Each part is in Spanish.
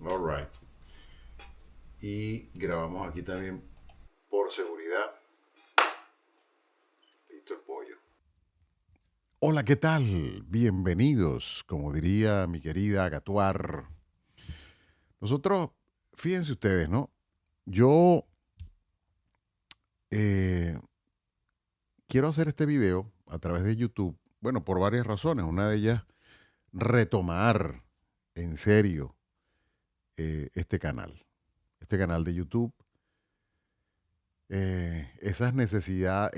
All right. Y grabamos aquí también por seguridad. Listo el pollo. Hola, ¿qué tal? Bienvenidos, como diría mi querida Gatuar. Nosotros, fíjense ustedes, ¿no? Yo eh, quiero hacer este video a través de YouTube, bueno, por varias razones. Una de ellas, retomar en serio este canal de YouTube. Esa necesidad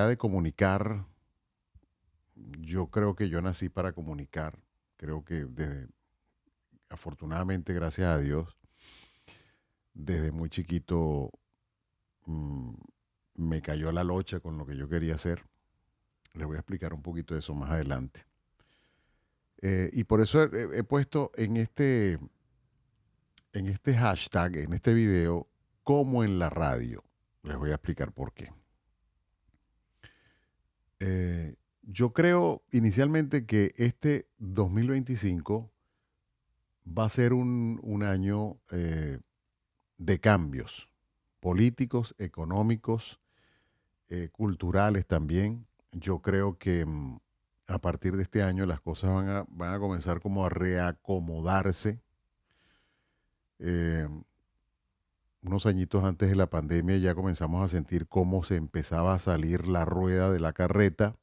de comunicar, yo creo que yo nací para comunicar. Creo que afortunadamente, gracias a Dios, desde muy chiquito mm, me cayó la locha con lo que yo quería hacer. Les voy a explicar un poquito de eso más adelante. Y por eso he puesto en este hashtag, en este video, como en la radio. Les voy a explicar por qué. Yo creo inicialmente que este 2025 va a ser un año de cambios políticos, económicos, culturales también. Yo creo que a partir de este año las cosas van a comenzar como a reacomodarse. Eh, Unos añitos antes de la pandemia ya comenzamos a sentir cómo se empezaba a salir la rueda de la carreta.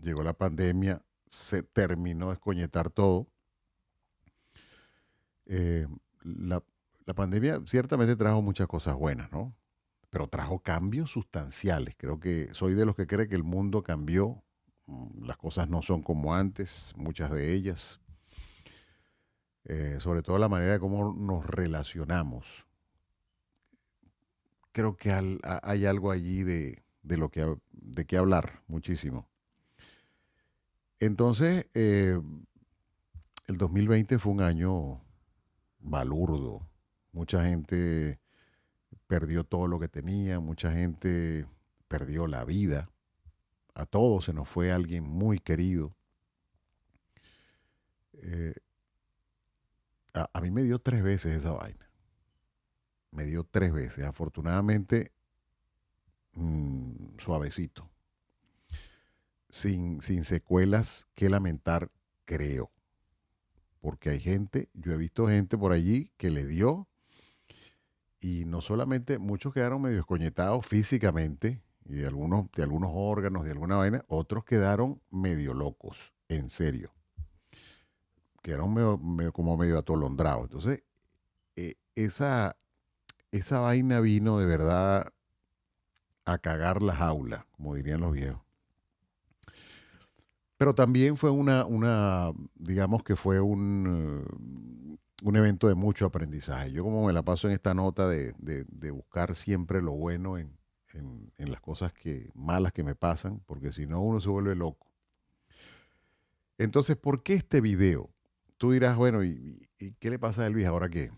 Llegó la pandemia, se terminó de escoñetar todo. Eh, la, la pandemia ciertamente trajo muchas cosas buenas, ¿no? Pero trajo cambios sustanciales. Creo que soy de los que cree que el mundo cambió. Las cosas no son como antes, muchas de ellas. Sobre todo la manera de cómo nos relacionamos. Creo que hay algo allí de qué hablar muchísimo. Entonces, el 2020 fue un año balurdo. Mucha gente perdió todo lo que tenía, mucha gente perdió la vida. A todos se nos fue alguien muy querido. Eh, a mí me dio 3 veces esa vaina. Me dio 3 veces. Afortunadamente, suavecito. Sin secuelas que lamentar, creo. Porque hay gente, yo he visto gente por allí que le dio y no solamente, muchos quedaron medio escoñetados físicamente y de algunos órganos, de alguna vaina, otros quedaron medio locos, en serio. Quedaron como medio atolondrados. Entonces, esa vaina vino de verdad a cagar la jaula, como dirían los viejos. Pero también fue digamos que fue un evento de mucho aprendizaje. Yo como me la paso en esta nota de buscar siempre lo bueno en las cosas malas que me pasan, porque si no uno se vuelve loco. Entonces, ¿por qué este video? Tú dirás, bueno, ¿y qué le pasa a Elvis ahora que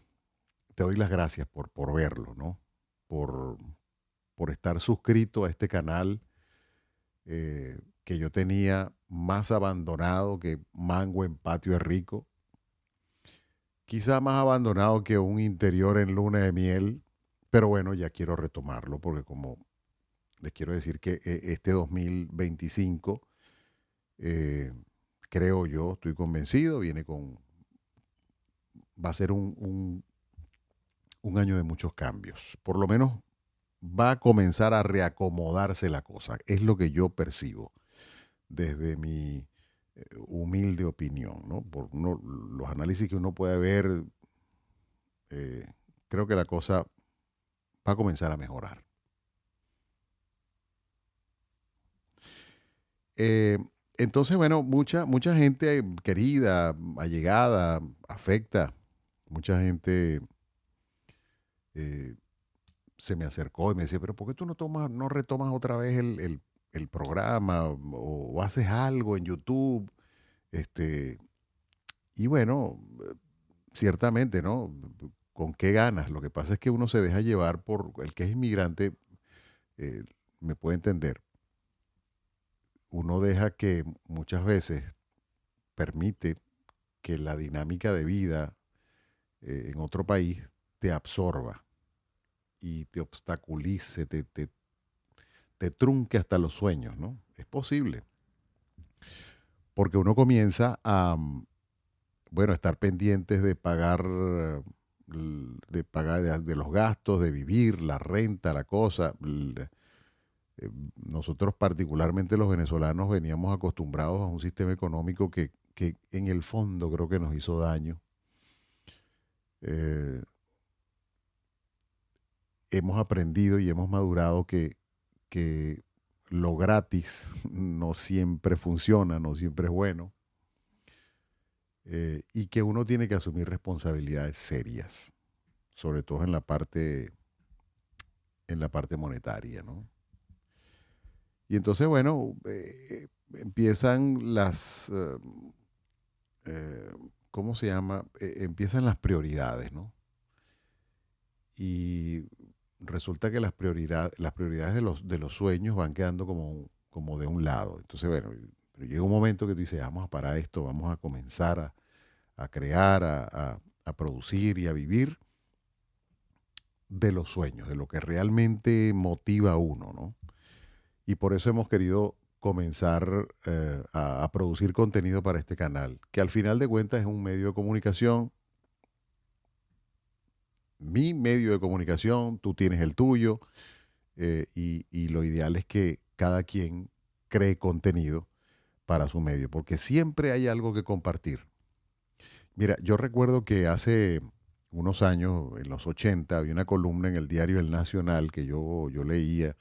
te doy las gracias por verlo, ¿no? Por, por estar suscrito a este canal que yo tenía más abandonado que mango en patio es rico, quizá más abandonado que un interior en luna de miel, pero bueno, ya quiero retomarlo porque como les quiero decir que este 2025, eh, creo yo, estoy convencido, va a ser un año de muchos cambios. Por lo menos va a comenzar a reacomodarse la cosa, es lo que yo percibo desde mi humilde opinión, ¿no? Los análisis que uno puede ver, eh, creo que la cosa va a comenzar a mejorar. Eh, entonces, bueno, mucha gente querida, allegada, afecta, mucha gente eh, se me acercó y me decía, pero ¿por qué tú no retomas otra vez el programa o haces algo en YouTube? Este, y bueno, ciertamente, ¿no? ¿Con qué ganas? Lo que pasa es que uno se deja llevar por el que es inmigrante, eh, me puede entender. Uno deja que muchas veces permite que la dinámica de vida en otro país, te absorba y te obstaculice, te trunque hasta los sueños, ¿no? Es posible, porque uno comienza a, bueno, estar pendientes de pagar, de los gastos, de vivir, la renta, la cosa. Nosotros particularmente los venezolanos veníamos acostumbrados a un sistema económico que en el fondo creo que nos hizo daño. Eh, Hemos aprendido y hemos madurado que lo gratis no siempre funciona, no siempre es bueno, y que uno tiene que asumir responsabilidades serias, sobre todo en la parte monetaria, ¿no? Y entonces, bueno, empiezan eh, ¿cómo se llama? Empiezan las prioridades, ¿no? Y resulta que las prioridades de los sueños van quedando como de un lado. Entonces, bueno, pero llega un momento que tú dices, vamos a parar esto, vamos a comenzar a crear, a producir y a vivir de los sueños, de lo que realmente motiva a uno, ¿no? Y por eso hemos querido comenzar a producir contenido para este canal, que al final de cuentas es un medio de comunicación, mi medio de comunicación, tú tienes el tuyo, y lo ideal es que cada quien cree contenido para su medio, porque siempre hay algo que compartir. Mira, yo recuerdo que hace unos años, en los 80, había una columna en el diario El Nacional que yo leía,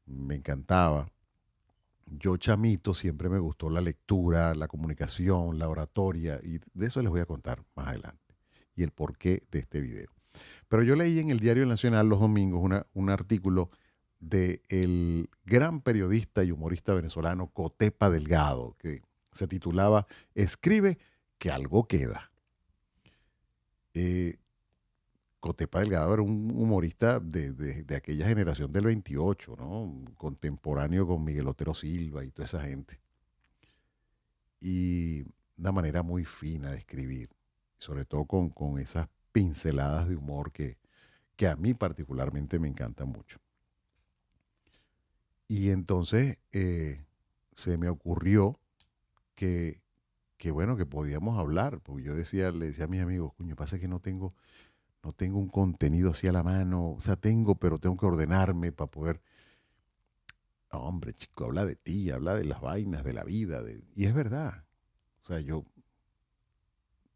me encantaba. Yo, chamito, siempre me gustó la lectura, la comunicación, la oratoria, y de eso les voy a contar más adelante, y el porqué de este video. Pero yo leí en el Diario Nacional los domingos un artículo de el gran periodista y humorista venezolano Cotepa Delgado, que se titulaba Escribe que algo queda. Eh, Cotepa Delgado era un humorista de aquella generación del 28, ¿no? Contemporáneo con Miguel Otero Silva y toda esa gente. Y una manera muy fina de escribir, sobre todo con esas pinceladas de humor que a mí particularmente me encantan mucho. Y entonces se me ocurrió que, bueno, que podíamos hablar, porque yo decía, le decía a mis amigos, coño, pasa que no tengo un contenido así a la mano, o sea, tengo, pero tengo que ordenarme para poder. No, hombre, chico, habla de ti, habla de las vainas, de la vida, y es verdad. O sea,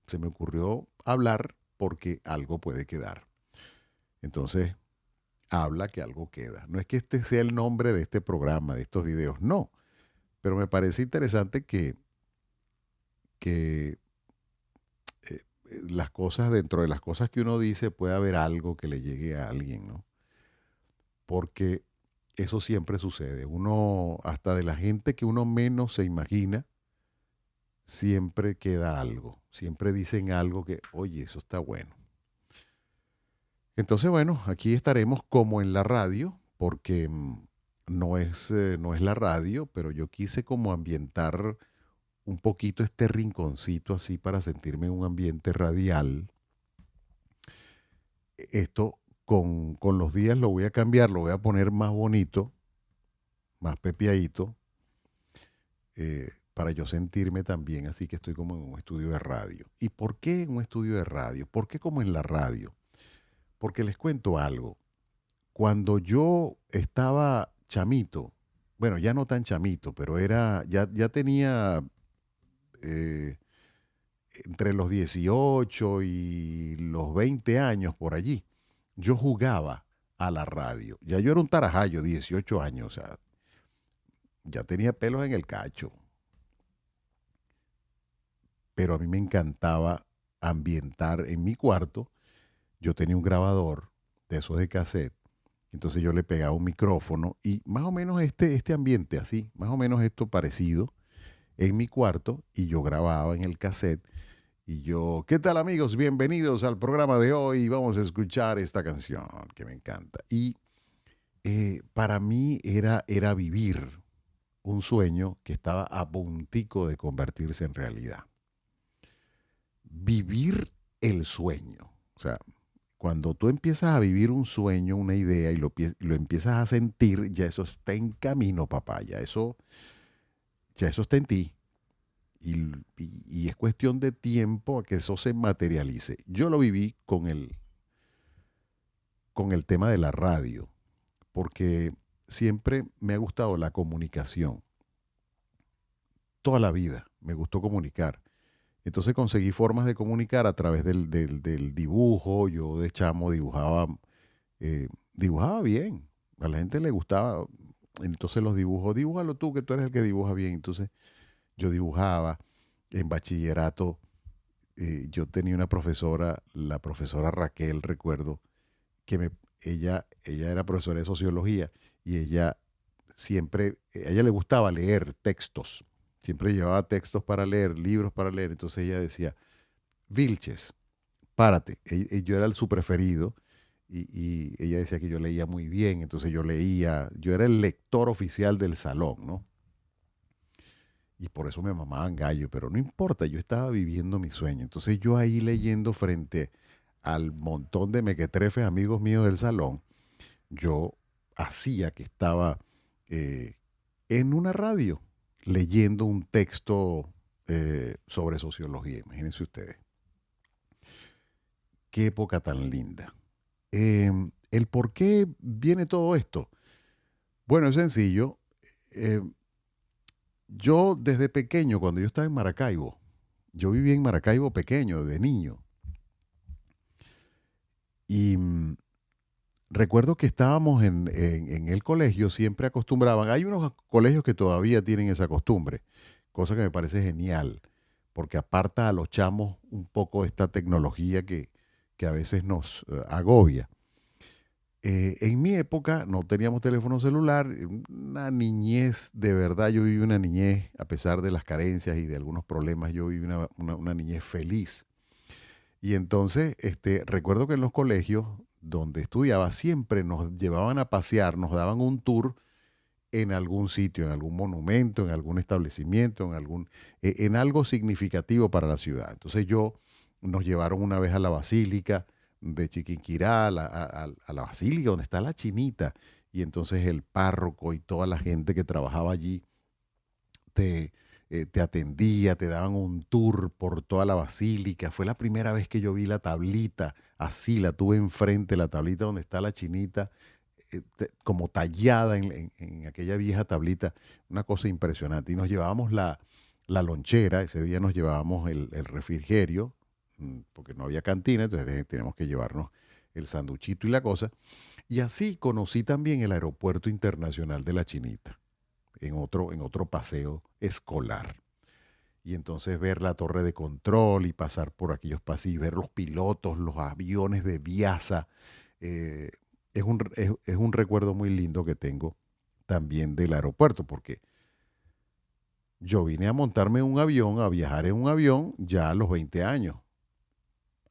se me ocurrió hablar porque algo puede quedar. Entonces, habla que algo queda. No es que este sea el nombre de este programa, de estos videos, no. Pero me parece interesante que las cosas, dentro de las cosas que uno dice, puede haber algo que le llegue a alguien, ¿no? Porque eso siempre sucede. Uno, hasta de la gente que uno menos se imagina, siempre queda algo. Siempre dicen algo que, oye, eso está bueno. Entonces, bueno, aquí estaremos como en la radio, porque no es la radio, pero yo quise como ambientar un poquito este rinconcito así para sentirme en un ambiente radial. Esto con los días lo voy a cambiar, lo voy a poner más bonito, más pepiadito, para yo sentirme también así que estoy como en un estudio de radio. ¿Y por qué en un estudio de radio? ¿Por qué como en la radio? Porque les cuento algo. Cuando yo estaba chamito, bueno, ya no tan chamito, pero ya tenía eh, entre los 18 y los 20 años por allí, yo jugaba a la radio. Ya yo era un tarajayo, 18 años, o sea, ya tenía pelos en el cacho, pero a mí me encantaba ambientar en mi cuarto. Yo tenía un grabador de esos de cassette, entonces yo le pegaba un micrófono y más o menos este ambiente así, más o menos esto parecido en mi cuarto, y yo grababa en el cassette. Y yo, ¿qué tal amigos? Bienvenidos al programa de hoy. Vamos a escuchar esta canción que me encanta. Y para mí era vivir un sueño que estaba a puntico de convertirse en realidad. Vivir el sueño. O sea, cuando tú empiezas a vivir un sueño, una idea y lo empiezas a sentir, ya eso está en camino, papá. Ya eso está en ti. Y es cuestión de tiempo a que eso se materialice. Yo lo viví con el tema de la radio, porque siempre me ha gustado la comunicación. Toda la vida me gustó comunicar. Entonces conseguí formas de comunicar a través del dibujo. Yo de chamo dibujaba bien. A la gente le gustaba. Entonces los dibujos, dibújalo tú, que tú eres el que dibuja bien. Entonces yo dibujaba. En bachillerato yo tenía una profesora, la profesora Raquel, recuerdo, que ella era profesora de sociología y ella siempre, a ella le gustaba leer textos. Siempre llevaba textos para leer, libros para leer. Entonces ella decía, Vilches, párate. Yo era su preferido y ella decía que yo leía muy bien, entonces yo leía, yo era el lector oficial del salón, ¿no? Y por eso me mamaban gallo, pero no importa, yo estaba viviendo mi sueño. Entonces yo ahí leyendo frente al montón de mequetrefes amigos míos del salón, yo hacía que estaba eh, en una radio leyendo un texto sobre sociología, imagínense ustedes. Qué época tan linda. El por qué viene todo esto. Bueno, es sencillo. Eh, yo desde pequeño, cuando yo estaba en Maracaibo, yo vivía en Maracaibo pequeño, de niño. Y recuerdo que estábamos en el colegio, siempre acostumbraban, hay unos colegios que todavía tienen esa costumbre, cosa que me parece genial, porque aparta a los chamos un poco de esta tecnología que a veces nos agobia. En mi época no teníamos teléfono celular, una niñez, de verdad, yo viví una niñez, a pesar de las carencias y de algunos problemas, yo viví una niñez feliz. Y entonces, recuerdo que en los colegios donde estudiaba siempre nos llevaban a pasear, nos daban un tour en algún sitio, en algún monumento, en algún establecimiento, en algo significativo para la ciudad. Entonces nos llevaron una vez a la Basílica de Chiquinquirá, a la Basílica donde está la Chinita, y entonces el párroco y toda la gente que trabajaba allí te, te atendía, te daban un tour por toda la basílica. Fue la primera vez que yo vi la tablita, así la tuve enfrente, la tablita donde está la Chinita, como tallada en aquella vieja tablita, una cosa impresionante. Y nos llevábamos la lonchera, ese día nos llevábamos el refrigerio, porque no había cantina, entonces teníamos que llevarnos el sanduchito y la cosa. Y así conocí también el Aeropuerto Internacional de la Chinita en otro paseo escolar. Y entonces ver la torre de control y pasar por aquellos pasillos, ver los pilotos, los aviones de Viasa, eh, es un recuerdo muy lindo que tengo también del aeropuerto, porque yo vine a montarme en un avión, a viajar en un avión ya a los 20 años.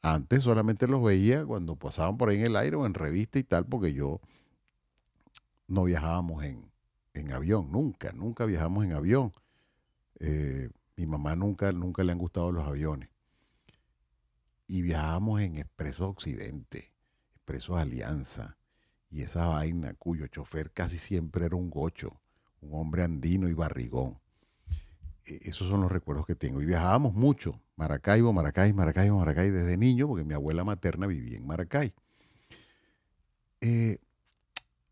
Antes solamente los veía cuando pasaban por ahí en el aire o en revista y tal, porque yo no viajábamos en avión, nunca viajamos en avión. Mi mamá nunca le han gustado los aviones. Y viajábamos en Expreso Occidente, Expreso Alianza, y esa vaina cuyo chofer casi siempre era un gocho, un hombre andino y barrigón. Esos son los recuerdos que tengo. Y viajábamos mucho, Maracay, desde niño, porque mi abuela materna vivía en Maracay. Eh,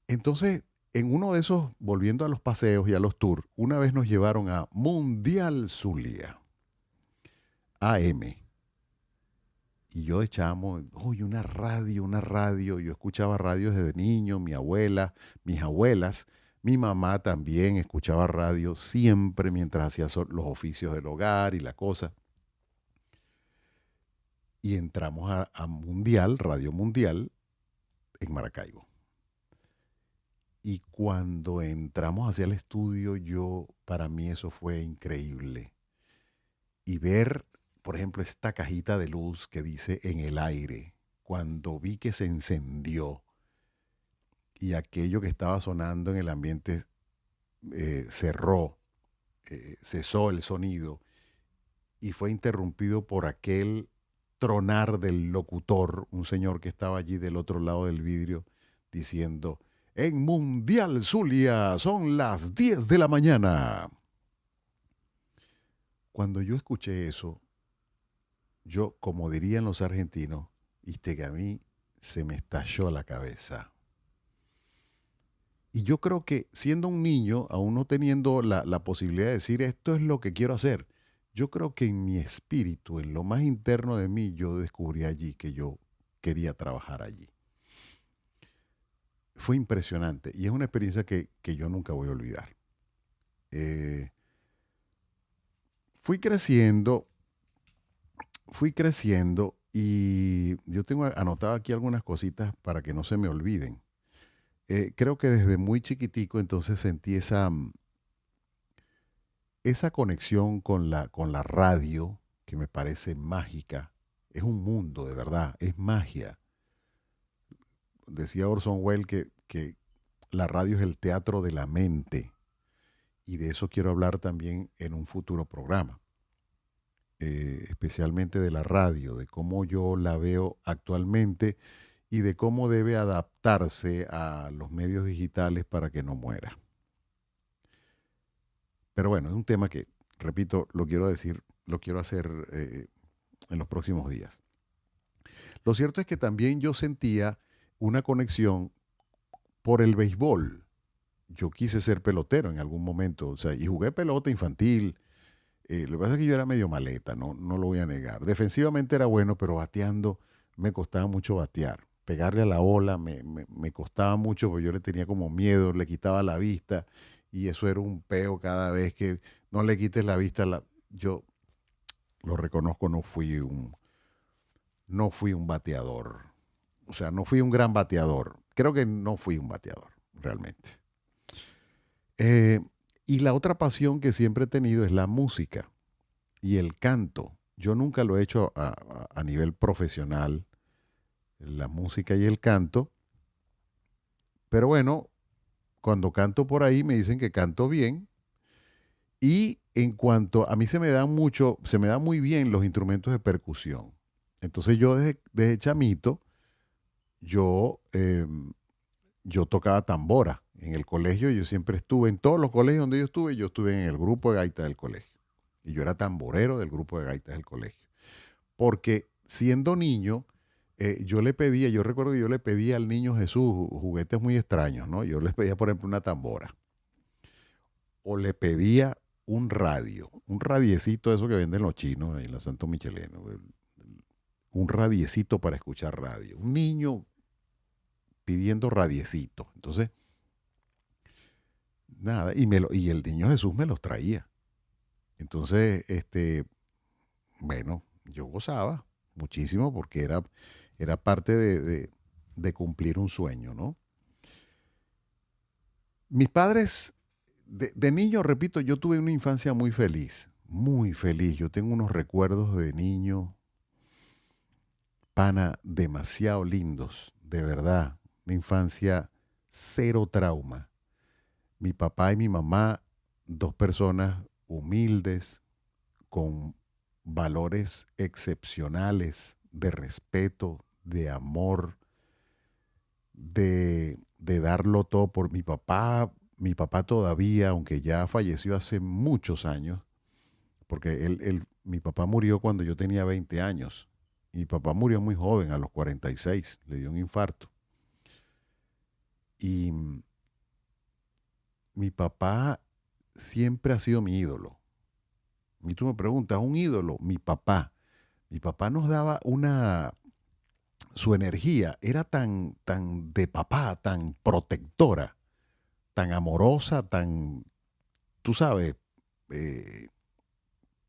entonces, en uno de esos, volviendo a los paseos y a los tours, una vez nos llevaron a Mundial Zulia, AM. Y yo de chamo, oye, una radio. Yo escuchaba radio desde niño, mi abuela, mis abuelas, mi mamá también escuchaba radio siempre mientras hacía los oficios del hogar y la cosa. Y entramos a Mundial, Radio Mundial, en Maracaibo. Y cuando entramos hacia el estudio, para mí eso fue increíble. Y ver, por ejemplo, esta cajita de luz que dice en el aire, cuando vi que se encendió y aquello que estaba sonando en el ambiente cerró, cesó el sonido y fue interrumpido por aquel tronar del locutor, un señor que estaba allí del otro lado del vidrio, diciendo, en Mundial Zulia son las 10 de la mañana. Cuando yo escuché eso, yo, como dirían los argentinos, viste que a mí se me estalló la cabeza. Y yo creo que siendo un niño, aún no teniendo la posibilidad de decir esto es lo que quiero hacer, yo creo que en mi espíritu, en lo más interno de mí, yo descubrí allí que yo quería trabajar allí. Fue impresionante y es una experiencia que yo nunca voy a olvidar. Eh, fui creciendo, fui creciendo y yo tengo anotado aquí algunas cositas para que no se me olviden. Creo que desde muy chiquitico entonces sentí esa conexión con la radio que me parece mágica. Es un mundo, de verdad, es magia. Decía Orson Welles que la radio es el teatro de la mente y de eso quiero hablar también en un futuro programa, especialmente de la radio, de cómo yo la veo actualmente y de cómo debe adaptarse a los medios digitales para que no muera. Pero bueno, es un tema que, repito, lo quiero decir, lo quiero hacer en los próximos días. Lo cierto es que también yo sentía una conexión por el béisbol. Yo quise ser pelotero en algún momento, o sea, y jugué pelota infantil. Lo que pasa es que yo era medio maleta, no lo voy a negar. Defensivamente era bueno, pero bateando me costaba mucho batear. Pegarle a la ola me costaba mucho porque yo le tenía como miedo, le quitaba la vista y eso era un peo cada vez que no le quites la vista. Yo lo reconozco, no fui un bateador. O sea, no fui un gran bateador. Creo que no fui un bateador, realmente. Eh, y la otra pasión que siempre he tenido es la música y el canto. Yo nunca lo he hecho a nivel profesional, la música y el canto, pero bueno, cuando canto por ahí me dicen que canto bien y en cuanto a mí se me da muy bien los instrumentos de percusión. Entonces yo desde chamito, yo, yo tocaba tambora en el colegio, yo siempre estuve, en todos los colegios donde yo estuve en el grupo de gaitas del colegio. Y yo era tamborero del grupo de gaitas del colegio. Porque siendo niño, yo recuerdo que yo le pedía al niño Jesús juguetes muy extraños, ¿no? Yo le pedía, por ejemplo, una tambora. O le pedía un radiecito de eso que venden los chinos en la Santo Micheleno. Un radiecito para escuchar radio. Un niño pidiendo radiecito. Entonces, nada, y el niño Jesús me los traía. Entonces, bueno, yo gozaba muchísimo porque era parte de cumplir un sueño, ¿no? Mis padres, de niño, repito, yo tuve una infancia muy feliz, muy feliz. Yo tengo unos recuerdos de niño, pana, demasiado lindos, de verdad. Una infancia cero trauma. Mi papá y mi mamá, dos personas humildes, con valores excepcionales de respeto, de amor, de darlo todo por mi papá todavía, aunque ya falleció hace muchos años, porque mi papá murió cuando yo tenía 20 años. Mi papá murió muy joven, a los 46, le dio un infarto. Y mi papá siempre ha sido mi ídolo. Y tú me preguntas, ¿un ídolo? Mi papá. Mi papá nos daba su energía era tan de papá, tan protectora, tan amorosa, tú sabes, eh,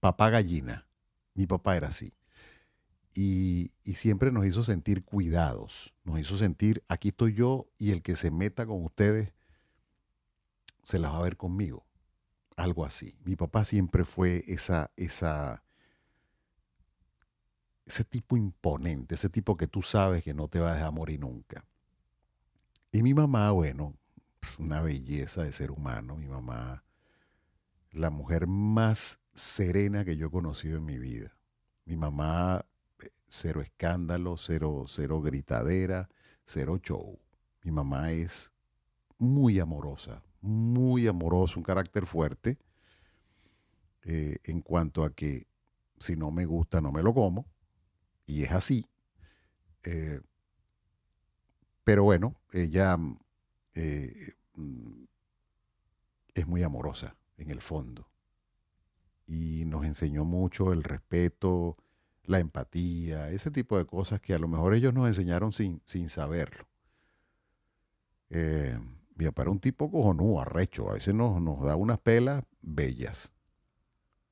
papá gallina. Mi papá era así. Y siempre nos hizo sentir cuidados, nos hizo sentir, aquí estoy yo y el que se meta con ustedes se las va a ver conmigo. Algo así. Mi papá siempre fue ese tipo imponente, ese tipo que tú sabes que no te va a dejar morir nunca. Y mi mamá, bueno, una belleza de ser humano. Mi mamá, la mujer más serena que yo he conocido en mi vida. Mi mamá cero escándalo, cero gritadera, cero show. Mi mamá es muy amorosa, un carácter fuerte en cuanto a que si no me gusta no me lo como, y es así. eh, pero bueno, ella eh, mm, es muy amorosa en el fondo y nos enseñó mucho el respeto, la empatía, ese tipo de cosas que a lo mejor ellos nos enseñaron sin saberlo. Eh, Mi papá era un tipo cojonudo, arrecho, a veces nos da unas pelas bellas,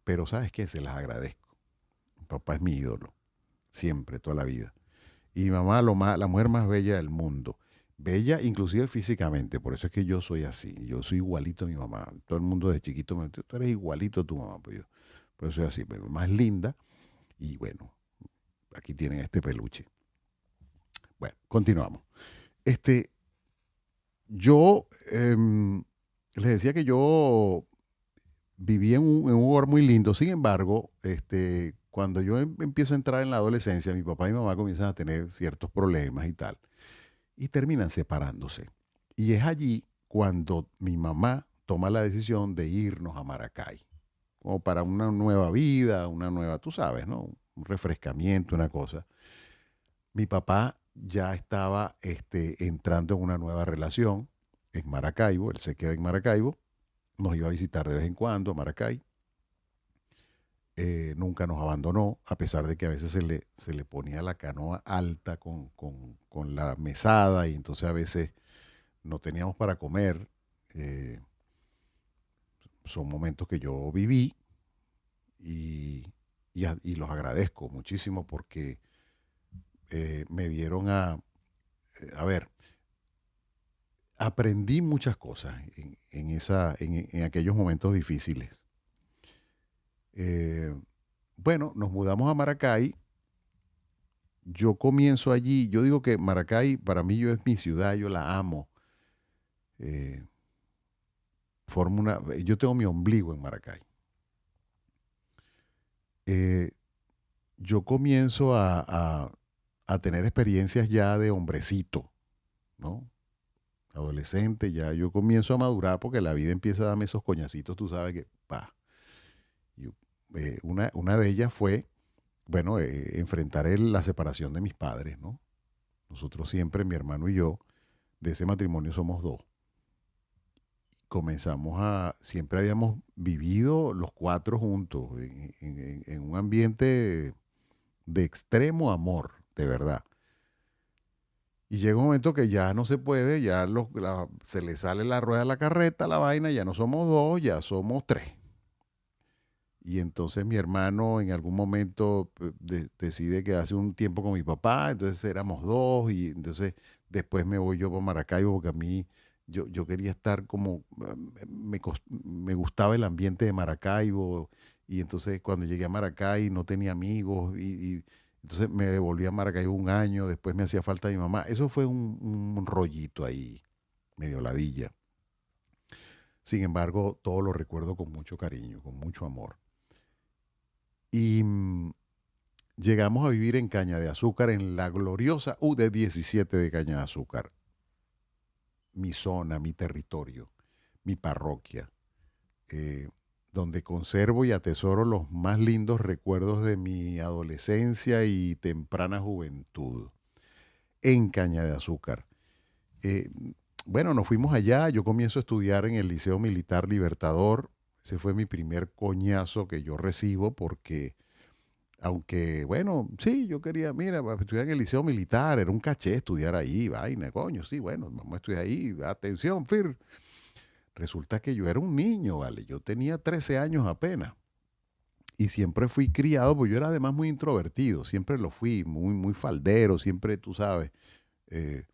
pero ¿sabes qué? Se las agradezco. Mi papá es mi ídolo, siempre, toda la vida. Y mi mamá, la mujer más bella del mundo. Bella inclusive físicamente, por eso es que yo soy así. Yo soy igualito a mi mamá. Todo el mundo de chiquito me dice, tú eres igualito a tu mamá. Pues yo, por eso soy así. Mi mamá es linda y bueno, aquí tienen este peluche. Bueno, continuamos. Este, yo les decía que yo viví en un hogar muy lindo. Sin embargo, cuando yo empiezo a entrar en la adolescencia, mi papá y mi mamá comienzan a tener ciertos problemas y tal. Y terminan separándose. Y es allí cuando mi mamá toma la decisión de irnos a Maracay, como para una nueva vida, una nueva, tú sabes, ¿no? Un refrescamiento, una cosa. Mi papá ya estaba entrando en una nueva relación en Maracaibo, él se queda en Maracaibo, nos iba a visitar de vez en cuando a Maracay, nunca nos abandonó, a pesar de que a veces se le ponía la canoa alta con la mesada y entonces a veces no teníamos para comer. eh, Son momentos que yo viví y, y los agradezco muchísimo porque me dieron a ver, aprendí muchas cosas en aquellos momentos difíciles. Eh, bueno, nos mudamos a Maracay. Yo comienzo allí, yo digo que Maracay para mí yo es mi ciudad, yo la amo. eh, yo tengo mi ombligo en Maracay. Eh, yo comienzo a tener experiencias ya de hombrecito, ¿no? Adolescente, ya yo comienzo a madurar porque la vida empieza a darme esos coñacitos, tú sabes que, pa. Yo- una de ellas fue, bueno, enfrentar la separación de mis padres, ¿no? Nosotros siempre, mi hermano y yo, de ese matrimonio somos dos. Siempre habíamos vivido los cuatro juntos en un ambiente de extremo amor, de verdad. Y llega un momento que ya no se puede, ya se le sale la rueda de la carreta, la vaina, ya no somos dos, ya somos tres. Y entonces mi hermano en algún momento decide quedarse un tiempo con mi papá, entonces éramos dos y entonces después me voy yo para Maracaibo porque a mí yo quería estar como, me gustaba el ambiente de Maracaibo y entonces cuando llegué a Maracay no tenía amigos y entonces me devolví a Maracaibo un año, después me hacía falta mi mamá. Eso fue un rollito ahí, medio ladilla. Sin embargo, todo lo recuerdo con mucho cariño, con mucho amor. Y llegamos a vivir en Caña de Azúcar, en la gloriosa UD 17 de Caña de Azúcar. Mi zona, mi territorio, mi parroquia, eh, donde conservo y atesoro los más lindos recuerdos de mi adolescencia y temprana juventud, en Caña de Azúcar. Eh, bueno, nos fuimos allá, yo comienzo a estudiar en el Liceo Militar Libertador. Ese fue mi primer coñazo que yo recibo porque aunque, bueno, sí, yo quería, mira, para estudiar en el liceo militar, era un caché estudiar ahí, vaina, coño, sí, bueno, vamos a estudiar ahí, atención, Fir. Resulta que yo era un niño, ¿vale? Yo tenía 13 años apenas. Y siempre fui criado, pues yo era además muy introvertido, siempre lo fui, muy faldero, siempre, tú sabes, eh,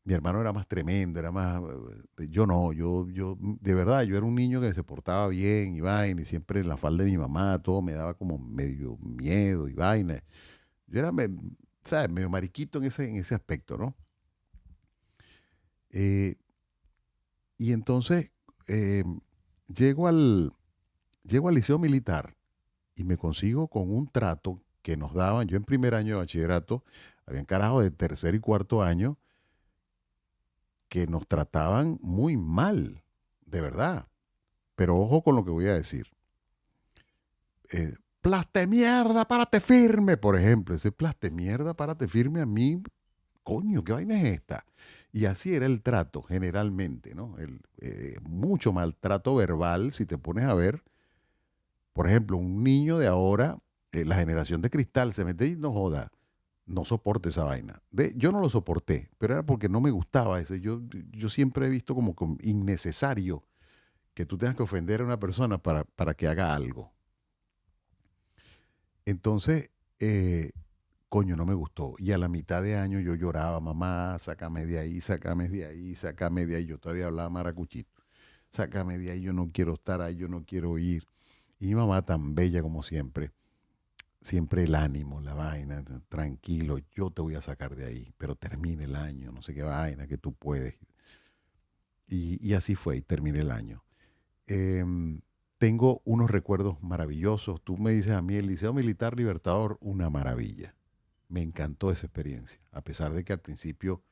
mi hermano era más tremendo, era más, yo no, de verdad, yo era un niño que se portaba bien y vaina, y siempre en la falda de mi mamá, todo me daba como medio miedo y vaina. Yo era, ¿sabes? Medio mariquito en ese aspecto, ¿no? Eh, y entonces eh, llego al, llego al liceo militar y me consigo con un trato. que nos daban, yo en primer año de bachillerato, habían carajos de tercer y cuarto año que nos trataban muy mal, de verdad. Pero ojo con lo que voy a decir. Plaste mierda, párate firme, por ejemplo. Ese plaste mierda, párate firme a mí, coño, ¿qué vaina es esta? Y así era el trato, generalmente, ¿no? Mucho maltrato verbal, si te pones a ver. Por ejemplo, un niño de ahora, la generación de cristal, se mete y no joda, no soporte esa vaina. Yo no lo soporté, pero era porque no me gustaba ese. Yo siempre he visto como innecesario que tú tengas que ofender a una persona para que haga algo. Entonces, eh, coño, no me gustó. Y a la mitad de año yo lloraba, mamá, sácame de ahí, sácame de ahí, sácame de ahí. Yo todavía hablaba maracuchito. Sácame de ahí, yo no quiero estar ahí, yo no quiero ir. Y mi mamá tan bella como siempre, siempre el ánimo, la vaina, tranquilo, yo te voy a sacar de ahí, pero termine el año, no sé qué vaina, que tú puedes. Y así fue, y terminé el año. Em, Tengo unos recuerdos maravillosos. Tú me dices a mí, el Liceo Militar Libertador, una maravilla. Me encantó esa experiencia, a pesar de que al principio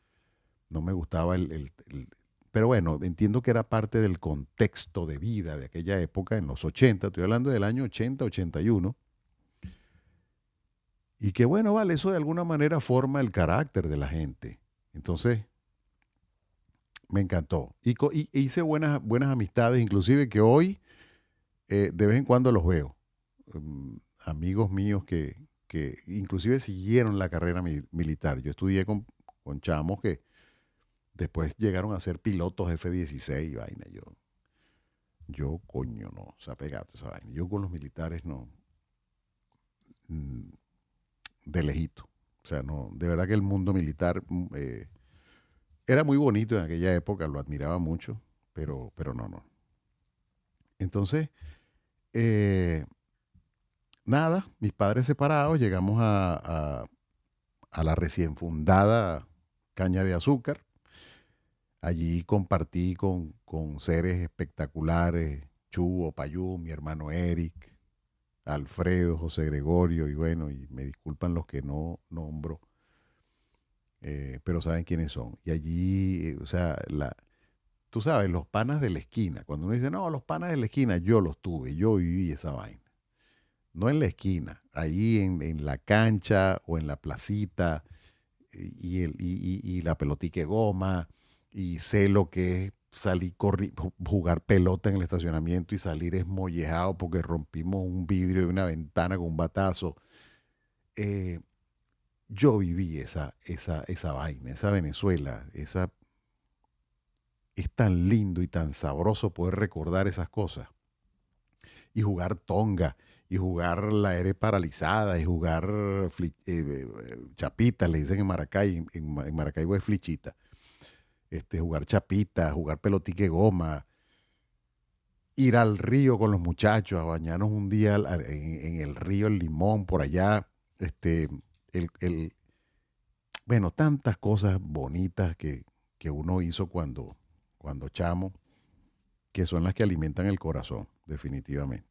no me gustaba pero bueno, entiendo que era parte del contexto de vida de aquella época, en los 80, estoy hablando del año 80, 81, y que bueno, vale, eso de alguna manera forma el carácter de la gente. Entonces, me encantó. Y hice buenas amistades, inclusive que hoy de vez en cuando los veo. Amigos míos que inclusive siguieron la carrera militar. Yo estudié con chamos que después llegaron a ser pilotos F-16 y vaina. Coño, no, se ha pegado esa vaina. Yo con los militares no, mm, de lejito. O sea, no, de verdad que el mundo militar era muy bonito en aquella época, lo admiraba mucho, pero no, no. Entonces, eh, nada, mis padres separados, llegamos a la recién fundada Caña de Azúcar. Allí compartí con seres espectaculares, Chugo, Payú, mi hermano Eric, Alfredo, José Gregorio, y bueno, y me disculpan los que no nombro, pero saben quiénes son. Y allí, o sea, tú sabes, los panas de la esquina. Cuando uno dice, no, los panas de la esquina, yo los tuve, yo viví esa vaina. No en la esquina, ahí en la cancha o en la placita, y la pelotique de goma, y sé lo que es salir, jugar pelota en el estacionamiento y salir esmollejado porque rompimos un vidrio de una ventana con un batazo. Eh, yo viví esa vaina, esa Venezuela, es tan lindo y tan sabroso poder recordar esas cosas y jugar tonga y jugar la ere paralizada y jugar chapita, le dicen en Maracay, en Maracaibo es flichita. Jugar chapita, jugar pelotique goma, ir al río con los muchachos, a bañarnos un día en el río El Limón, por allá, este, el, bueno, tantas cosas bonitas que uno hizo cuando chamo, que son las que alimentan el corazón, definitivamente.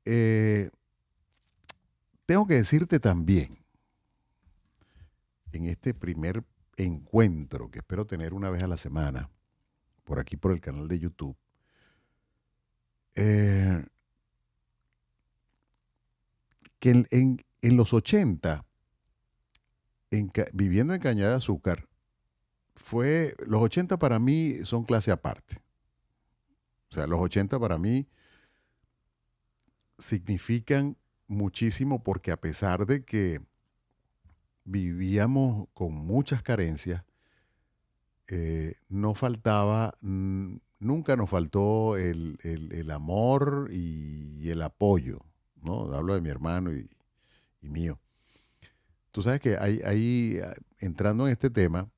Eh, Tengo que decirte también, en este primer encuentro que espero tener una vez a la semana, por aquí por el canal de YouTube, eh, que en los 80, viviendo en Cañada de Azúcar, los 80 para mí son clase aparte. O sea, los 80 para mí significan muchísimo porque a pesar de que vivíamos con muchas carencias, no faltaba, nunca nos faltó el amor y el apoyo, ¿no? Hablo de mi hermano y mío. Tú sabes que entrando en este tema,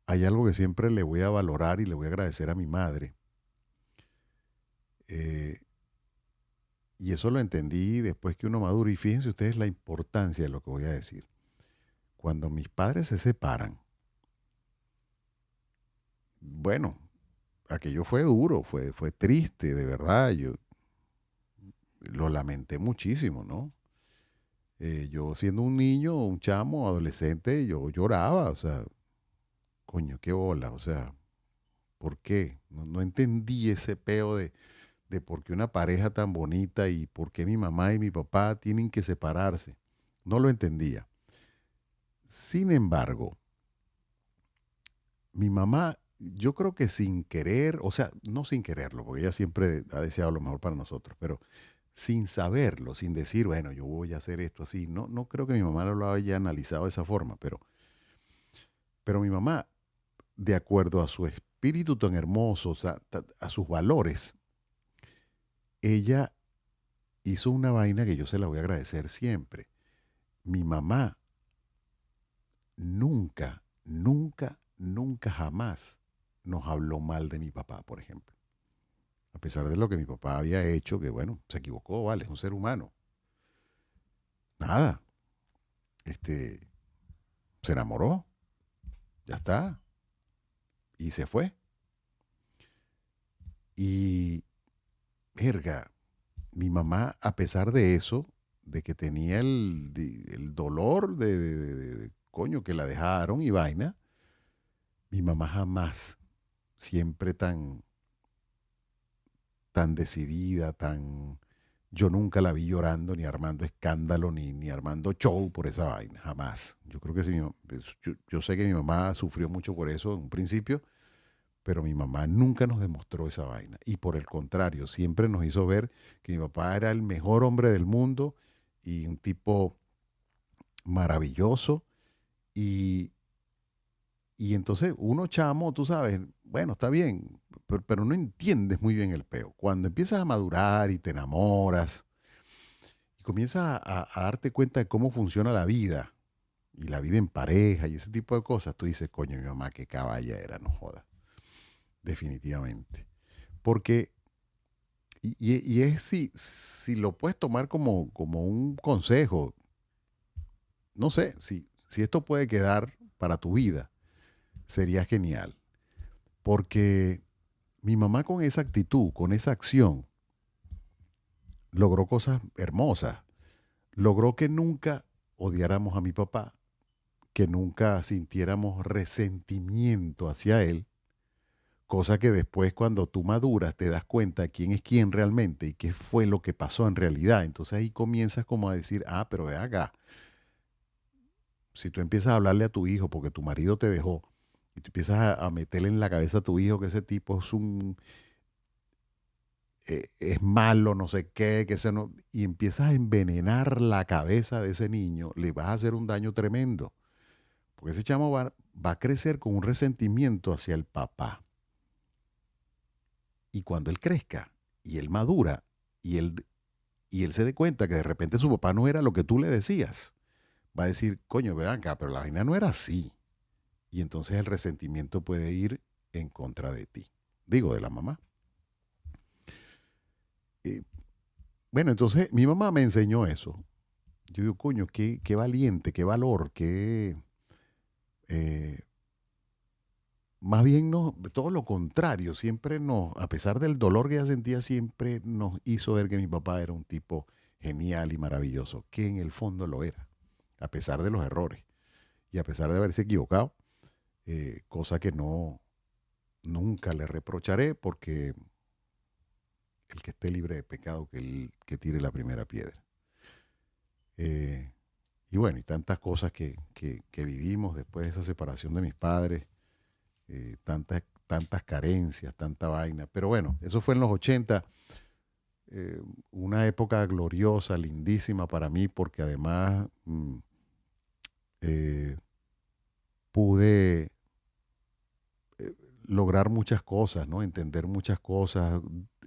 hay algo que siempre le voy a valorar y le voy a agradecer a mi madre. eh, y eso lo entendí después que uno madura. Y fíjense ustedes la importancia de lo que voy a decir. Cuando mis padres se separan, bueno, aquello fue duro, fue triste, de verdad. lo lamenté muchísimo, ¿no? Yo siendo un niño, un chamo, adolescente, yo lloraba, o sea, coño, qué bola, o sea, ¿por qué? No entendí ese peo de por qué una pareja tan bonita y por qué mi mamá y mi papá tienen que separarse. No lo entendía. Sin embargo, mi mamá, yo creo que sin querer, o sea, no sin quererlo, porque ella siempre ha deseado lo mejor para nosotros, pero sin saberlo, sin decir, bueno, yo voy a hacer esto así. No, no creo que mi mamá lo haya analizado de esa forma, pero mi mamá, de acuerdo a su espíritu tan hermoso, o sea, a sus valores, ella hizo una vaina que yo se la voy a agradecer siempre. Mi mamá nunca, nunca, nunca jamás nos habló mal de mi papá, por ejemplo. A pesar de lo que mi papá había hecho, que bueno, se equivocó, vale, es un ser humano. Nada, este, se enamoró, ya está, y se fue. Y, verga, mi mamá, a pesar de eso, de que tenía el dolor coño, que la dejaron y vaina, mi mamá jamás, siempre tan decidida, tan... Yo nunca la vi llorando, ni armando escándalo, ni armando show por esa vaina, jamás. Yo creo que sí, yo sé que mi mamá sufrió mucho por eso en un principio, pero mi mamá nunca nos demostró esa vaina. Y por el contrario, siempre nos hizo ver que mi papá era el mejor hombre del mundo y un tipo maravilloso. Y, y entonces uno chamo, tú sabes, bueno, está bien, pero no entiendes muy bien el peo. Cuando empiezas a madurar y te enamoras y comienzas a darte cuenta de cómo funciona la vida y la vida en pareja y ese tipo de cosas, tú dices, coño, mi mamá qué caballa era, no joda, definitivamente. Porque, y es si lo puedes tomar como un consejo, no sé, si esto puede quedar para tu vida, sería genial. Porque mi mamá con esa actitud, con esa acción, logró cosas hermosas. Logró que nunca odiáramos a mi papá, que nunca sintiéramos resentimiento hacia él, cosa que después cuando tú maduras te das cuenta de quién es quién realmente y qué fue lo que pasó en realidad. Entonces ahí comienzas como a decir, ah, pero ve acá, si tú empiezas a hablarle a tu hijo porque tu marido te dejó y tú empiezas a meterle en la cabeza a tu hijo que ese tipo es malo, no sé qué, que ese no, y empiezas a envenenar la cabeza de ese niño, le vas a hacer un daño tremendo. Porque ese chamo va a crecer con un resentimiento hacia el papá. Y cuando él crezca y él madura y él se dé cuenta que de repente su papá no era lo que tú le decías, va a decir, coño, verán acá, pero la vaina no era así. Y entonces el resentimiento puede ir en contra de ti. Digo, de la mamá. Eh, bueno, entonces mi mamá me enseñó eso. Yo digo, coño, qué valiente, qué valor, eh, más bien no, todo lo contrario, siempre nos, a pesar del dolor que ella sentía, siempre nos hizo ver que mi papá era un tipo genial y maravilloso, que en el fondo lo era, a pesar de los errores y a pesar de haberse equivocado, cosa que nunca le reprocharé porque el que esté libre de pecado, que tire la primera piedra. Eh, y bueno, y tantas cosas que vivimos después de esa separación de mis padres, tantas carencias, tanta vaina. Pero bueno, eso fue en los 80, una época gloriosa, lindísima para mí, porque además eh, pude lograr muchas cosas, ¿no? Entender muchas cosas,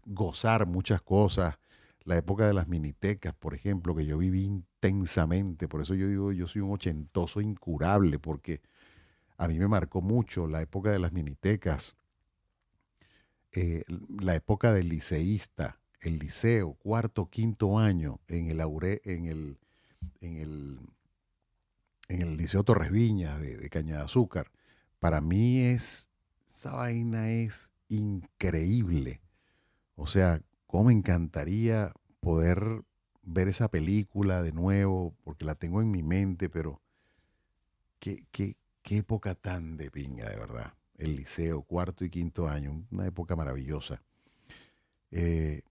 gozar muchas cosas. La época de las minitecas, por ejemplo, que yo viví intensamente, por eso yo digo, yo soy un ochentoso incurable, porque a mí me marcó mucho la época de las minitecas, la época del liceísta, el liceo, cuarto, quinto año, en el, en el Liceo Torres Viñas de Caña de Azúcar. Para mí esa vaina es increíble. O sea, cómo me encantaría poder ver esa película de nuevo, porque la tengo en mi mente, pero qué época tan de pinga, de verdad. El liceo, cuarto y quinto año, una época maravillosa. Eh,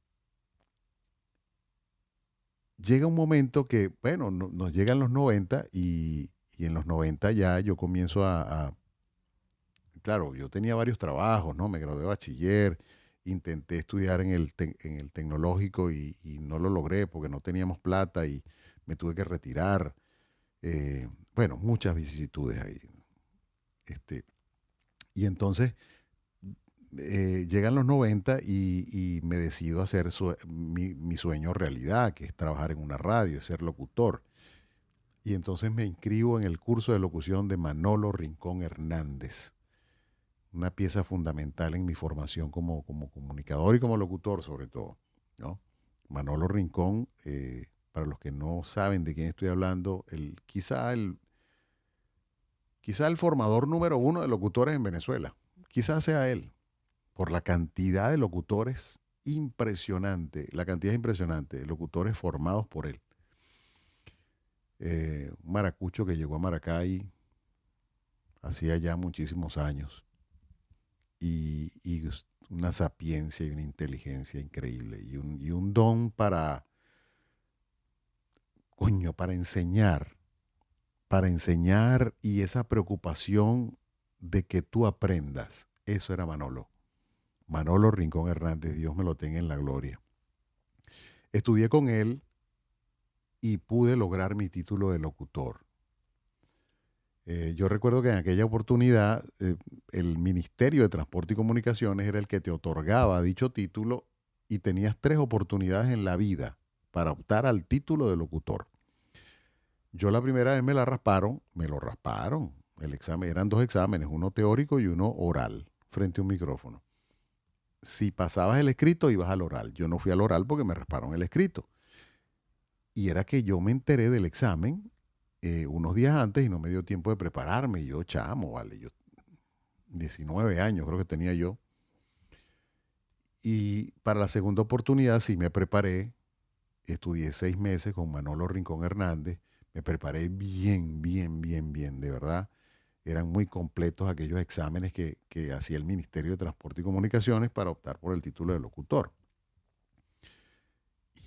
Llega un momento que, bueno, nos llegan los 90 y en los 90 ya yo comienzo claro, yo tenía varios trabajos, ¿no? Me gradué de bachiller, intenté estudiar en el tecnológico y no lo logré porque no teníamos plata y me tuve que retirar. Bueno, muchas vicisitudes ahí. Este, y entonces llegan los 90 y me decido hacer mi sueño realidad, que es trabajar en una radio, ser locutor. Y entonces me inscribo en el curso de locución de Manolo Rincón Hernández, una pieza fundamental en mi formación como comunicador y como locutor sobre todo, ¿no? Manolo Rincón, para los que no saben de quién estoy hablando, quizá el formador número uno de locutores en Venezuela. Quizás sea él, por la cantidad de locutores impresionante, la cantidad impresionante de locutores formados por él. Un maracucho que llegó a Maracay hacía ya muchísimos años y una sapiencia y una inteligencia increíble y un don coño, para enseñar y esa preocupación de que tú aprendas. Eso era Manolo. Manolo Rincón Hernández, Dios me lo tenga en la gloria. Estudié con él y pude lograr mi título de locutor. Yo recuerdo que en aquella oportunidad el Ministerio de Transporte y Comunicaciones era el que te otorgaba dicho título y tenías 3 oportunidades en la vida para optar al título de locutor. Yo la primera vez me lo rasparon. El examen, eran 2 exámenes, uno teórico y uno oral, frente a un micrófono. Si pasabas el escrito, ibas al oral. Yo no fui al oral porque me rasparon el escrito. Y era que yo me enteré del examen unos días antes y no me dio tiempo de prepararme. Yo, chamo, vale, yo 19 años creo que tenía yo. Y para la segunda oportunidad sí me preparé, estudié 6 meses con Manolo Rincón Hernández, me preparé bien, bien, bien, bien, de verdad. Eran muy completos aquellos exámenes que hacía el Ministerio de Transporte y Comunicaciones para optar por el título de locutor.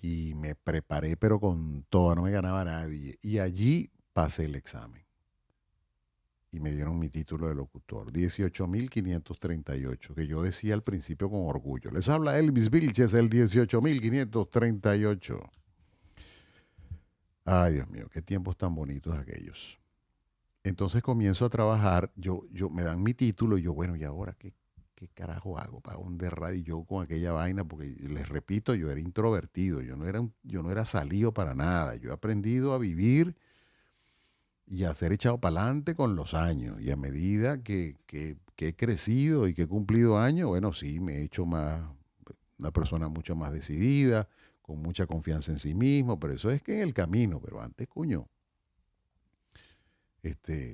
Y me preparé, pero con todo, no me ganaba nadie. Y allí pasé el examen y me dieron mi título de locutor, 18.538, que yo decía al principio con orgullo. Les habla Elvis Vilches, el 18.538. Ay, Dios mío, qué tiempos tan bonitos aquellos. Entonces comienzo a trabajar, yo me dan mi título y yo, bueno, ¿y ahora qué carajo hago para un de radio? Y yo con aquella vaina, porque les repito, yo era introvertido, yo no era salido para nada. Yo he aprendido a vivir y a ser echado para adelante con los años. Y a medida que he crecido y que he cumplido años, bueno, sí, me he hecho una persona mucho más decidida, con mucha confianza en sí mismo, pero eso es que en el camino, pero antes, coño,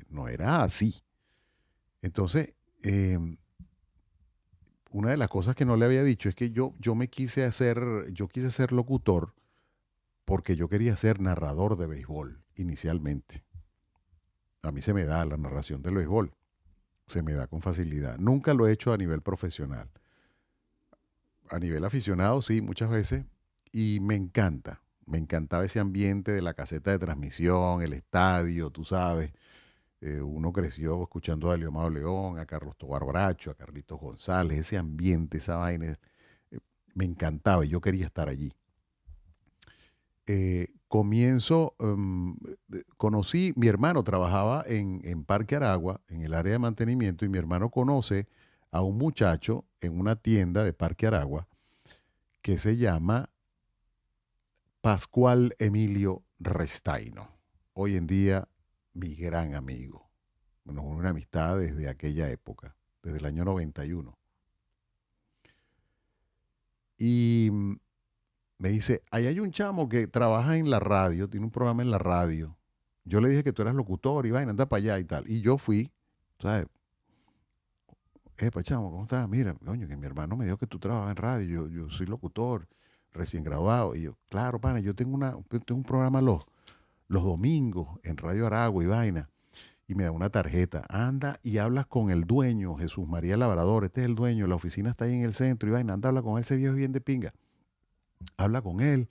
no era así. Entonces, una de las cosas que no le había dicho es que yo quise ser locutor porque yo quería ser narrador de béisbol inicialmente. A mí se me da la narración del béisbol, se me da con facilidad. Nunca lo he hecho a nivel profesional. A nivel aficionado, sí, muchas veces, y me encanta. Me encantaba ese ambiente de la caseta de transmisión, el estadio, tú sabes. Uno creció escuchando a Leomado León, a Carlos Tobar Bracho, a Carlitos González, ese ambiente, esa vaina, me encantaba y yo quería estar allí. Conocí, mi hermano trabajaba en Parque Aragua, en el área de mantenimiento, y mi hermano conoce a un muchacho en una tienda de Parque Aragua que se llama Pascual Emilio Restaino. Hoy en día, mi gran amigo. Bueno, una amistad desde aquella época, desde el año 91. Y me dice, ahí hay un chamo que trabaja en la radio, tiene un programa en la radio. Yo le dije que tú eras locutor y vaina, anda para allá y tal. Y yo fui, ¿sabes? Chamo, ¿cómo estás? Mira, coño, que mi hermano me dijo que tú trabajas en radio, yo soy locutor. recién graduado. Y yo, claro, pana, yo tengo un programa los domingos en Radio Aragua y vaina. Y me da una tarjeta. Anda y hablas con el dueño, Jesús María Labrador. Este es el dueño, la oficina está ahí en el centro y vaina. Anda, habla con él, ese viejo es bien de pinga. Habla con él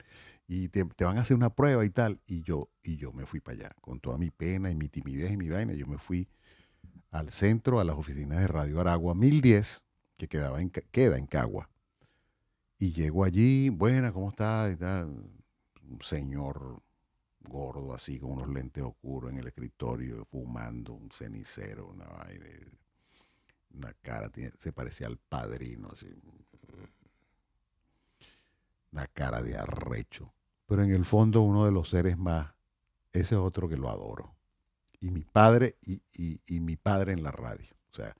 y te van a hacer una prueba y tal. Y yo me fui para allá, con toda mi pena y mi timidez y mi vaina. Yo me fui al centro, a las oficinas de Radio Aragua 1010, que queda en Cagua. Y llego allí, buena, ¿cómo está? Y tal. Un señor gordo así, con unos lentes oscuros en el escritorio, fumando un cenicero, una vaina, una cara, se parecía al Padrino, así, una cara de arrecho. Pero en el fondo uno de los seres más, ese es otro que lo adoro. Y mi padre, y mi padre en la radio. O sea,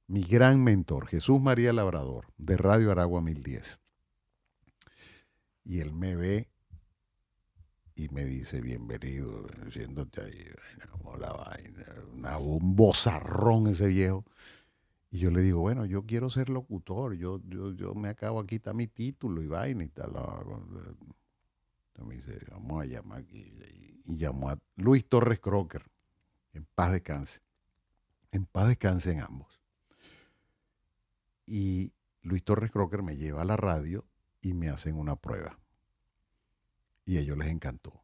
mi gran mentor, Jesús María Labrador, de Radio Aragua 1010. Y él me ve y me dice, bienvenido, siéndote ahí, vaina, como la vaina, un bozarrón ese viejo. Y yo le digo, bueno, yo quiero ser locutor, yo me acabo aquí, está mi título y vaina y tal. Entonces me dice, vamos a llamar aquí. Y llamó a Luis Torres Crocker, en paz descanse. En paz descansen ambos. Y Luis Torres Crocker me lleva a la radio y me hacen una prueba. Y a ellos les encantó.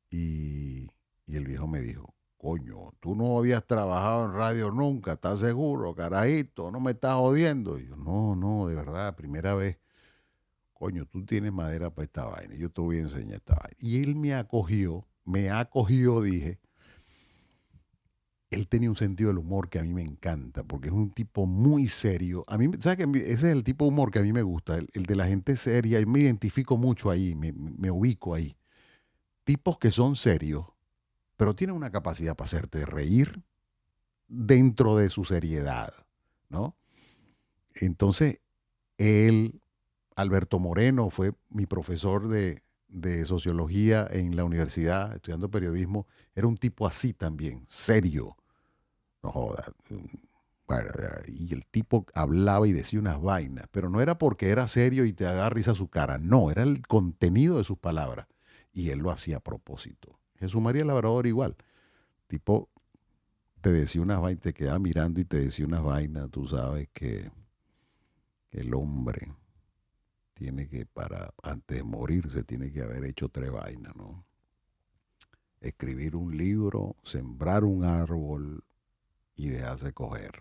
Y el viejo me dijo, coño, tú no habías trabajado en radio nunca, ¿estás seguro, carajito? No me estás jodiendo. Y yo, no, de verdad, primera vez. Coño, tú tienes madera para esta vaina, yo te voy a enseñar esta vaina. Y él me acogió, dije. Él tenía un sentido del humor que a mí me encanta, porque es un tipo muy serio. A mí, ¿sabes qué? Ese es el tipo de humor que a mí me gusta, el de la gente seria. Y me identifico mucho ahí, me ubico ahí. Tipos que son serios, pero tienen una capacidad para hacerte reír dentro de su seriedad, ¿no? Entonces, él, Alberto Moreno, fue mi profesor de sociología en la universidad, estudiando periodismo. Era un tipo así también, serio, no joda. Bueno, y el tipo hablaba y decía unas vainas, pero no era porque era serio y te da risa su cara, no, era el contenido de sus palabras. Y él lo hacía a propósito. Jesús María Labrador igual, tipo te decía unas vainas, te quedaba mirando y te decía unas vainas, tú sabes que el hombre tiene que, antes de morirse, tiene que haber hecho tres vainas, ¿no? Escribir un libro, sembrar un árbol y dejarse coger.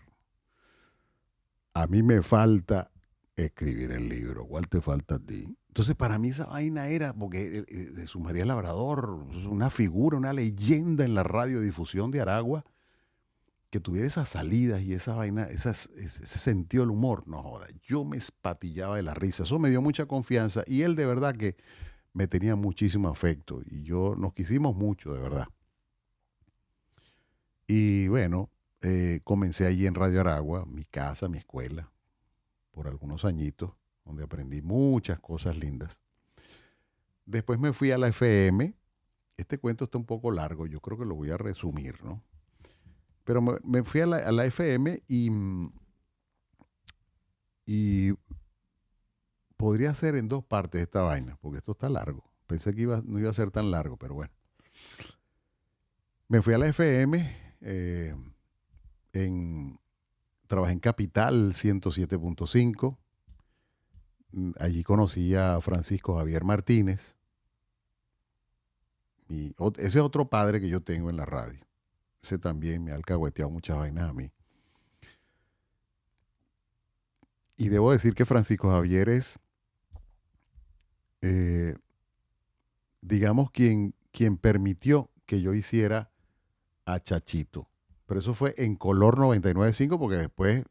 A mí me falta escribir el libro. ¿Cuál te falta a ti? Entonces, para mí esa vaina era, porque Jesús María Labrador, una figura, una leyenda en la radiodifusión de Aragua, que tuviera esas salidas y esa vaina, ese sentido del humor, no joda. Yo me espatillaba de la risa. Eso me dio mucha confianza y él de verdad que me tenía muchísimo afecto y nos quisimos mucho, de verdad. Y bueno, comencé allí en Radio Aragua, mi casa, mi escuela, por algunos añitos, donde aprendí muchas cosas lindas. Después me fui a la FM. Este cuento está un poco largo, yo creo que lo voy a resumir, ¿no? Pero me fui a la FM y podría ser en dos partes esta vaina, porque esto está largo. Pensé que no iba a ser tan largo, pero bueno. Me fui a la FM, trabajé en Capital 107.5. Allí conocí a Francisco Javier Martínez. Ese es otro padre que yo tengo en la radio. Ese también me ha alcahueteado muchas vainas a mí. Y debo decir que Francisco Javier es, eh, digamos, quien permitió que yo hiciera a Chachito. Pero eso fue en Color 99.5 porque después,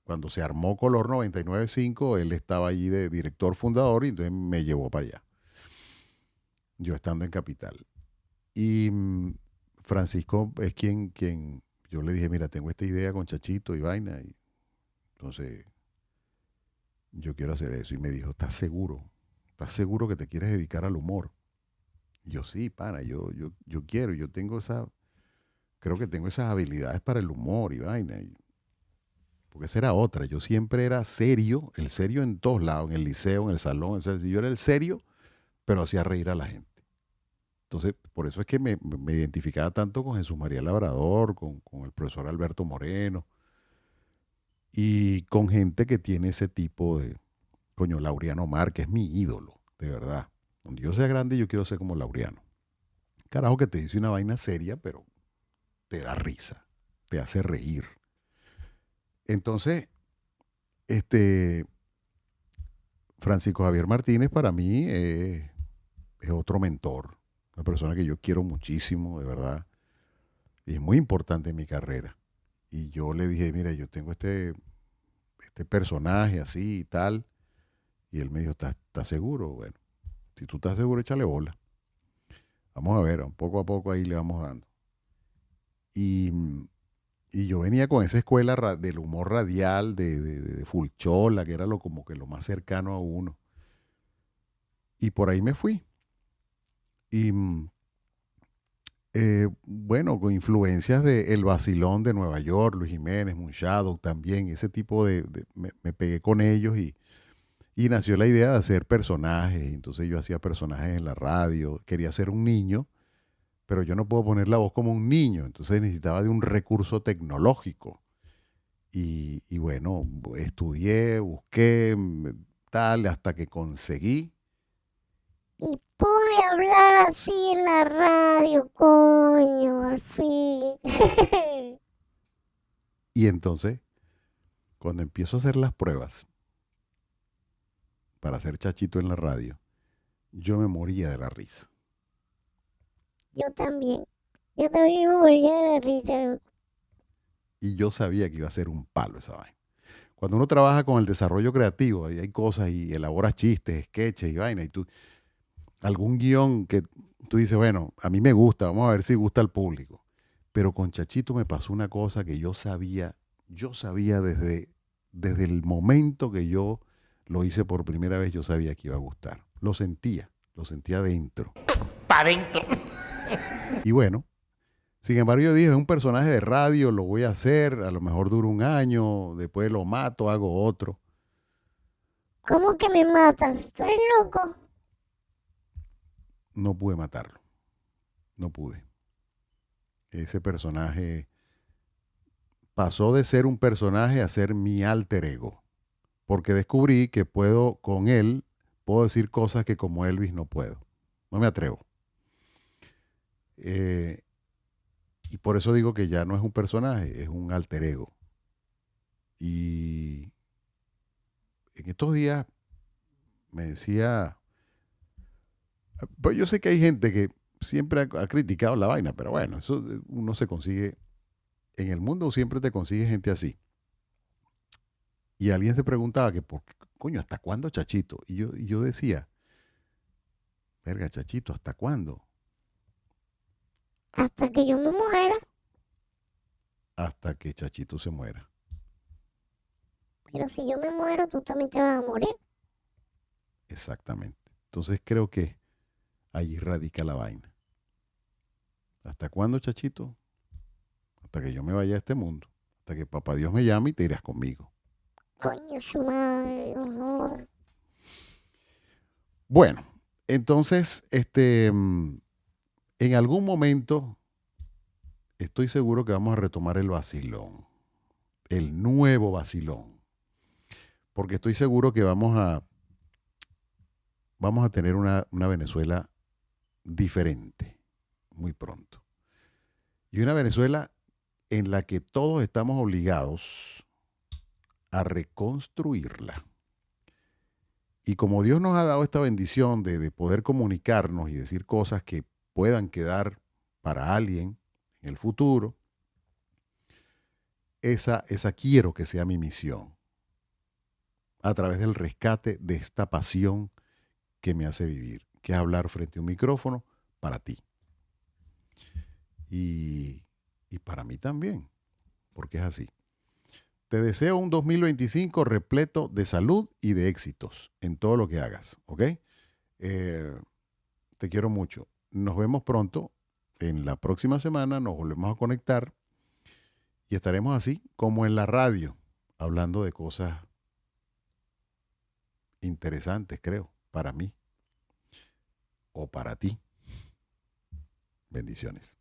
cuando se armó Color 99.5, él estaba allí de director fundador y entonces me llevó para allá. Yo estando en Capital. Y Francisco es quien yo le dije, mira, tengo esta idea con Chachito y vaina. Y entonces yo quiero hacer eso. Y me dijo, ¿estás seguro? ¿Estás seguro que te quieres dedicar al humor? Y yo sí, pana, yo quiero, creo que tengo esas habilidades para el humor y vaina. porque esa era otra. Yo siempre era serio, el serio en todos lados, en el liceo, en el salón. Yo era el serio, pero hacía reír a la gente. Entonces, por eso es que me identificaba tanto con Jesús María Labrador, con el profesor Alberto Moreno y con gente que tiene ese tipo de, coño, Laureano Mar, que es mi ídolo, de verdad. Cuando yo sea grande, yo quiero ser como Laureano. Carajo que te dice una vaina seria, pero te da risa, te hace reír. Entonces, este, Francisco Javier Martínez para mí es otro mentor, una persona que yo quiero muchísimo, de verdad, y es muy importante en mi carrera. Y yo le dije, mira, yo tengo este personaje así y tal, y él me dijo, ¿estás seguro? Bueno, si tú estás seguro, échale bola. Vamos a ver, poco a poco ahí le vamos dando. Y, y yo venía con esa escuela del humor radial, de Fulchola, que era como que lo más cercano a uno. Y por ahí me fui. Y bueno, con influencias de El Vacilón de Nueva York, Luis Jiménez, Munchado también, ese tipo me pegué con ellos y nació la idea de hacer personajes. Entonces yo hacía personajes en la radio, quería ser un niño, pero yo no puedo poner la voz como un niño, entonces necesitaba de un recurso tecnológico. Y bueno, estudié, busqué, tal, hasta que conseguí. Y pude hablar así en la radio, coño, al fin. Y entonces, cuando empiezo a hacer las pruebas para ser chachito en la radio, yo me moría de la risa. Yo también. Yo también me moría de la risa. Y yo sabía que iba a ser un palo esa vaina. Cuando uno trabaja con el desarrollo creativo, ahí hay cosas y elaboras chistes, sketches y vaina, y tú, algún guión que tú dices, bueno, a mí me gusta, vamos a ver si gusta al público. Pero con Chachito me pasó una cosa que yo sabía desde el momento que yo lo hice por primera vez, yo sabía que iba a gustar. Lo sentía dentro. Pa' dentro. Y bueno, sin embargo yo dije, es un personaje de radio, lo voy a hacer, a lo mejor dura un año, después lo mato, hago otro. ¿Cómo que me matas? ¿Tú eres loco? No pude matarlo, no pude. Ese personaje pasó de ser un personaje a ser mi alter ego, porque descubrí que con él, puedo decir cosas que como Elvis no puedo. No me atrevo. Eh, y por eso digo que ya no es un personaje, es un alter ego. Y en estos días me decía, pues yo sé que hay gente que siempre ha criticado la vaina, pero bueno, eso uno se consigue, en el mundo siempre te consigue gente así. Y alguien se preguntaba que, coño, ¿hasta cuándo Chachito? Y yo decía, verga, Chachito, ¿hasta cuándo? Hasta que yo me muera. Hasta que Chachito se muera. Pero si yo me muero, tú también te vas a morir. Exactamente. Entonces creo que allí radica la vaina. ¿Hasta cuándo, Chachito? Hasta que yo me vaya a este mundo. Hasta que papá Dios me llame y te irás conmigo. Coño, su madre, no jodas. Bueno, entonces, en algún momento estoy seguro que vamos a retomar el vacilón. El nuevo vacilón. Porque estoy seguro que vamos a tener una Venezuela diferente muy pronto. Y una Venezuela en la que todos estamos obligados a reconstruirla. Y como Dios nos ha dado esta bendición de poder comunicarnos y decir cosas que puedan quedar para alguien en el futuro, esa quiero que sea mi misión, a través del rescate de esta pasión que me hace vivir, que es hablar frente a un micrófono para ti. Y para mí también, porque es así. Te deseo un 2025 repleto de salud y de éxitos en todo lo que hagas, ¿ok? Te quiero mucho. Nos vemos pronto. En la próxima semana nos volvemos a conectar y estaremos así como en la radio, hablando de cosas interesantes, creo, para mí o para ti. Bendiciones.